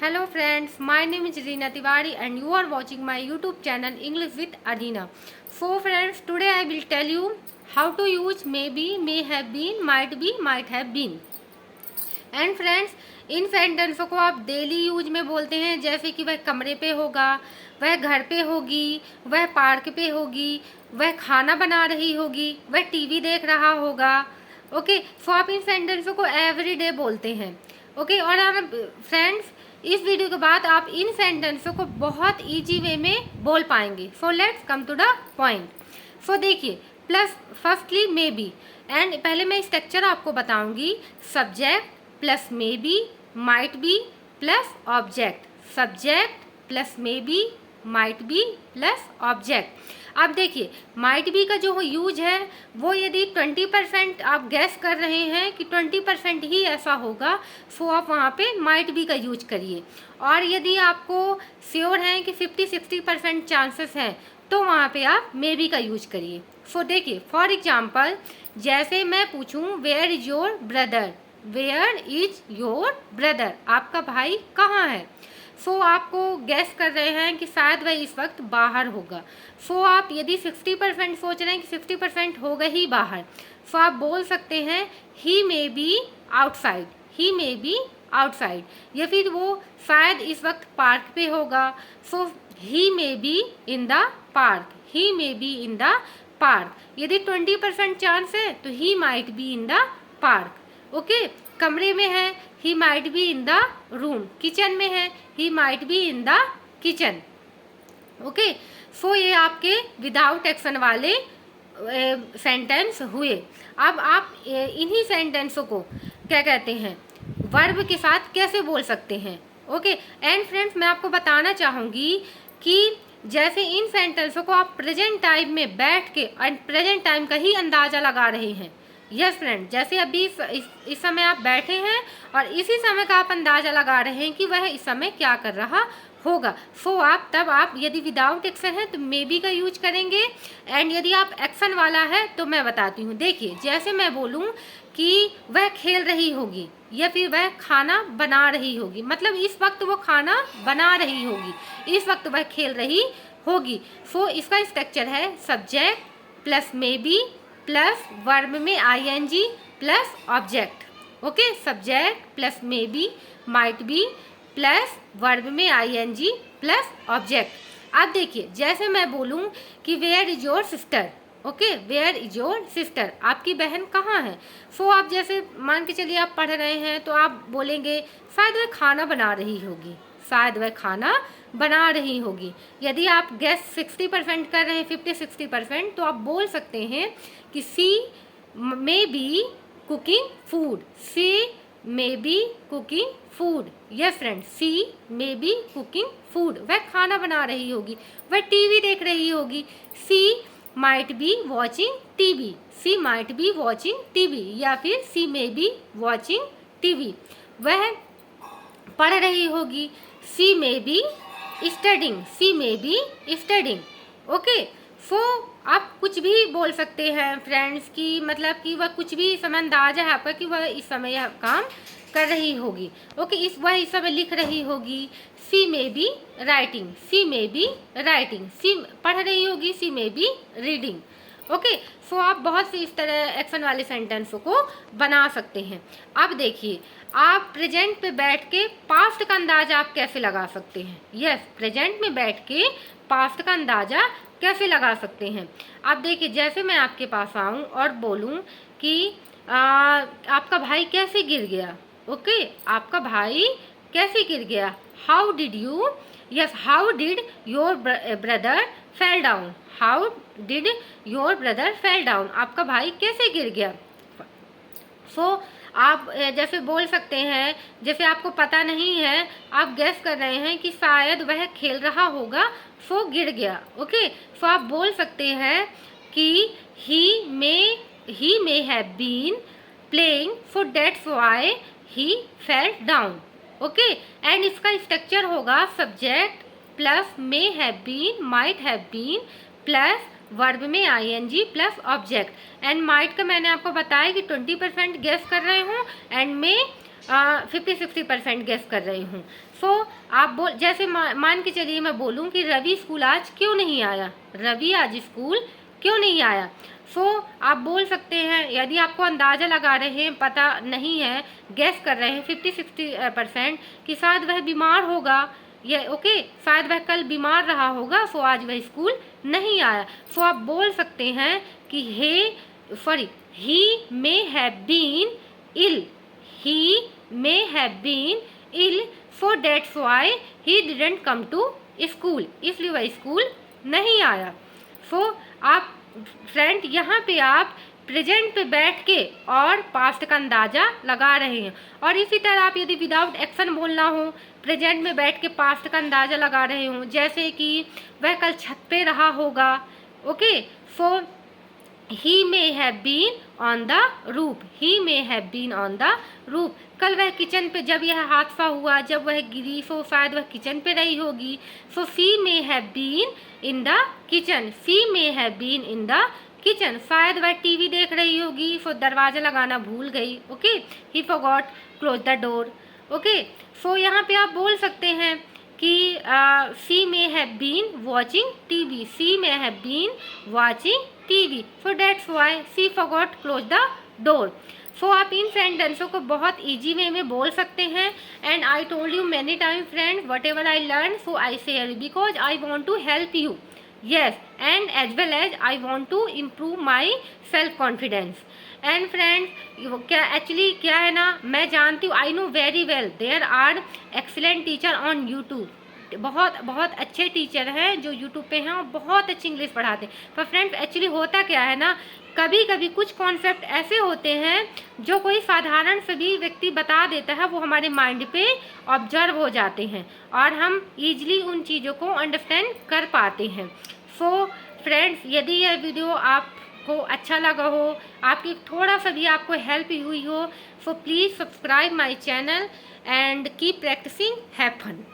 Hello friends, my name is Reena Tiwari and you are watching my YouTube channel English with Adina. So friends, today I will tell you how to use maybe, may have been, might have been. And friends, इन सेंटेंसों को आप daily use में बोलते हैं, जैसे कि वह कमरे पे होगा, वह घर पे होगी, वह पार्क पे होगी, वह खाना बना रही होगी, वह टीवी देख रहा होगा। ओके, सो आप इन सेंटेंसों को एवरी डे बोलते हैं। ओके, और फ्रेंड्स, इस वीडियो के बाद आप इन सेंटेंसों को बहुत ईजी वे में बोल पाएंगे। So let's come to the point. So देखिए, plus firstly may be, and पहले मैं स्ट्रक्चर आपको बताऊंगी। Subject plus may be, might be plus object, subject plus may be, might be plus object. अब देखिए, माइट बी का जो use है वो यदि 20% आप गैस कर रहे हैं कि 20% ही ऐसा होगा, सो आप वहाँ पे माइट बी का यूज करिए। और यदि आपको श्योर हैं कि 50-60% चांसेस हैं, तो वहाँ पे आप मे बी का यूज करिए। सो देखिए, फॉर एग्जाम्पल, जैसे मैं पूछूं where is your brother, where is your brother, आपका भाई कहाँ है। सो आपको गैस कर रहे हैं कि शायद वह इस वक्त बाहर होगा। सो आप यदि 60% सोच रहे हैं कि 60% होगा ही बाहर, सो आप बोल सकते हैं he may be outside, he may be outside, या फिर वो शायद इस वक्त पार्क पे होगा। So he may be in the park, he may be in the park. यदि 20% चांस है तो he might be in the park. Okay, कमरे में है, he might be in the room, kitchen में है, he might be in the kitchen. Okay, so ये आपके विदाउट एक्शन वाले सेंटेंस हुए। अब आप इन्हीं सेंटेंसों को क्या कहते हैं, वर्ब के साथ कैसे बोल सकते हैं। ओके, एंड फ्रेंड्स, मैं आपको बताना चाहूँगी कि जैसे इन सेंटेंसों को आप प्रेजेंट टाइम में बैठ के प्रेजेंट टाइम का ही अंदाज़ा लगा रहे हैं। यस फ्रेंड, जैसे अभी इस समय आप बैठे हैं और इसी समय का आप अंदाज़ा लगा रहे हैं कि वह इस समय क्या कर रहा होगा। सो आप यदि विदाउट एक्शन है तो मे बी का यूज करेंगे, एंड यदि आप एक्शन वाला है तो मैं बताती हूँ। देखिए, जैसे मैं बोलूँ कि वह खेल रही होगी या फिर वह खाना बना रही होगी, मतलब इस वक्त वो खाना बना रही होगी, इस वक्त वह खेल रही होगी। सो इसका स्ट्रक्चर है subject plus may be plus verb में ING plus object. Okay, subject plus may be, might be plus verb में आईएनजी प्लस ऑब्जेक्ट। अब देखिए, जैसे मैं बोलूँ कि where is your sister, okay, where is your sister, आपकी बहन कहाँ है। सो आप जैसे मान के चलिए आप पढ़ रहे हैं तो आप बोलेंगे शायद वह खाना बना रही होगी, शायद वह खाना बना रही होगी। यदि आप गैस 60% कर रहे हैं, 50-60%, तो आप बोल सकते हैं कि she may be cooking food, she may be cooking food. Yes friend, she may be cooking food, वह खाना बना रही होगी, वह टीवी देख रही होगी। She might be watching TV, she might be watching TV, या फिर she may be watching TV, वह पढ़ रही होगी। She may be studying, she may be studying. Okay, so आप कुछ भी बोल सकते हैं फ्रेंड्स की, मतलब कि वह कुछ भी समय अंदाजा है आपका कि वह इस समय यह काम कर रही होगी। ओके, वह इस समय लिख रही होगी। She may be writing, she may be writing, she पढ़ रही होगी, she may be reading. Okay, so आप बहुत सी इस तरह एक्शन वाले सेंटेंसों को बना सकते हैं। अब देखिए, आप प्रेजेंट पे बैठ के पास्ट का अंदाजा आप कैसे लगा सकते हैं। यस, प्रेजेंट में बैठ के पास्ट का अंदाजा कैसे लगा सकते हैं। अब देखिए, जैसे मैं आपके पास आऊँ और बोलूँ कि आपका भाई कैसे गिर गया। ओके, आपका भाई कैसे गिर गया। How did you, yes, how did your brother fell down, how did your brother fell down, आपका भाई कैसे गिर गया। सो आप जैसे बोल सकते हैं, जैसे आपको पता नहीं है, आप गैस कर रहे हैं कि शायद वह खेल रहा होगा, सो गिर गया। ओके, सो आप बोल सकते हैं कि he may have been playing, so that's why he fell down. Okay, and इसका स्ट्रक्चर होगा subject plus may have been, might have been plus verb में ING plus object. And might का मैंने आपको बताया कि 20% गेस कर रहे हूँ, एंड में 50-60% गेस कर रही हूँ। सो आप जैसे मान के चलिए मैं बोलूँ कि रवि स्कूल आज क्यों नहीं आया, रवि आज स्कूल क्यों नहीं आया। सो आप बोल सकते हैं, यदि आपको अंदाज़ा लगा रहे हैं, पता नहीं है, गेस कर रहे हैं 50-60% कि शायद वह बीमार होगा, ये ओके, शायद वह कल बीमार रहा होगा, सो आज वह स्कूल नहीं आया। सो आप बोल सकते हैं कि he may have been ill, he may have been ill, so that's why he didn't come to school, इसलिए वह स्कूल नहीं आया। सो आप फ्रेंड यहाँ पे आप प्रेजेंट पे बैठ के और पास्ट का अंदाज़ा लगा रहे हैं, और इसी तरह आप यदि विदाउट एक्शन बोलना हो, प्रेजेंट में बैठ के पास्ट का अंदाज़ा लगा रहे हो, जैसे कि वह कल छत पे रहा होगा, okay. So he may have been on the roof, he may have been on the roof, कल वह किचन पे, जब यह हादसा हुआ, जब वह गिरी, सो शायद वह किचन पे रही होगी। सो she may have been in the kitchen, she may have been in the kitchen, शायद वह टीवी देख रही होगी, सो दरवाज़ा लगाना भूल गई, okay, he forgot close the door, okay. So यहाँ पे आप बोल सकते हैं कि she may have been watching TV, she may have been watching TV, so that's why she forgot close the door। सो आप इन सेंटेंसों को बहुत इजी वे में बोल सकते हैं, and I told you many time friends, whatever I learn so I share because I want to help you, yes, and as well as I want to improve my self confidence। and friends, क्या actually क्या है ना, मैं जानती हूँ, I know very well there are excellent teacher on YouTube, बहुत बहुत अच्छे टीचर हैं जो यूट्यूब पे हैं और बहुत अच्छी इंग्लिश पढ़ाते हैं। पर फ्रेंड्स एक्चुअली होता क्या है ना, कभी कभी कुछ कॉन्सेप्ट ऐसे होते हैं जो कोई साधारण से भी व्यक्ति बता देता है, वो हमारे माइंड पे ऑब्जर्व हो जाते हैं और हम ईजिली उन चीज़ों को अंडरस्टैंड कर पाते हैं। सो फ्रेंड्स, यदि यह वीडियो आपको अच्छा लगा हो, आपकी थोड़ा सा भी आपको हेल्प हुई हो, so please subscribe my channel and keep practicing, have fun.